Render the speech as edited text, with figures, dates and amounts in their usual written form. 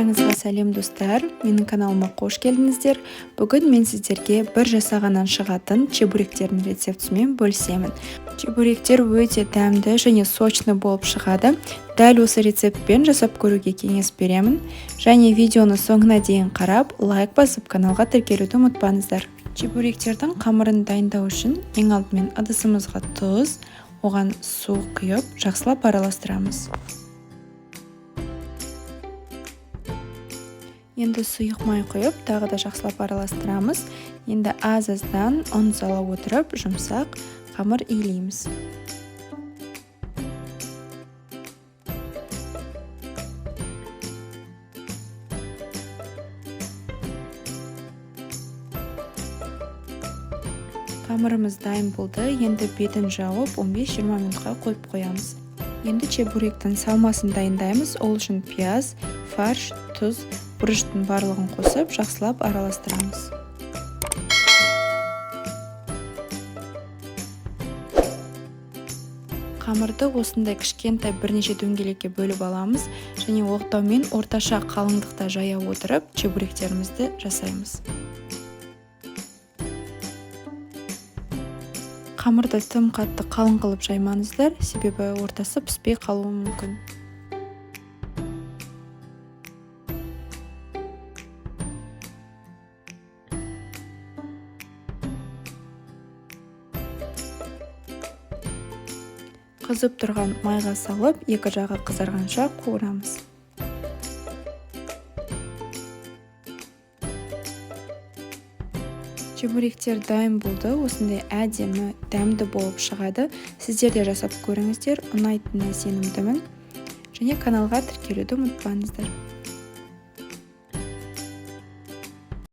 Баршаңызға сәлем достар, менің каналыма қош келдіңіздер. Бүгін мен сіздерге бір жасағаннан шығатын чебуректердің рецептісімен бөлісемін. Чебуректер өте дәмді және сочны болып шығады. Дәл осы рецептпен жасап көруге кеңес беремін. Және видеоны соңына дейін қарап, лайк басып каналға тіркелуді ұмытпаңыздар. Чебуректердің қамырын дайындау үшін ең алдымен ыдысымызға тұз, оған су құйып, жақсылап араластырамыз. Енді сұйық май құйып, тағы да жақсылап араластырамыз. Енді аз-аздан ұн сала отырып, жұмсақ қамыр илейміз. Қамырымыз дайын болды. Енді бетін жауып 15-20 минутқа қойып қоямыз. Енді чебуректің салмасын дайындаймыз. Ол үшін пияз, фарш, тұз, бұрыштың барлығын қосып, жақсылап араластырамыз. Қамырды осындай кішкентай бірнеше дөңгелекке бөліп аламыз және оқтаумен орташа қалыңдықта жая отырып, чебуректерімізді жасаймыз. Қамырды тым қатты қалың қылып жаймаңыздар, себебі ортасы піспей қалуы мүмкін. Қызып тұрған майға салып, екі жағы қызарғанша қуырамыз. Чебуректер дайын болды. Осындай әдемі, дәмді болып шығады. Сіздер де жасап көріңіздер, ұнайтынына сенімдімін. Және каналға тіркелуді ұмытпаңыздар.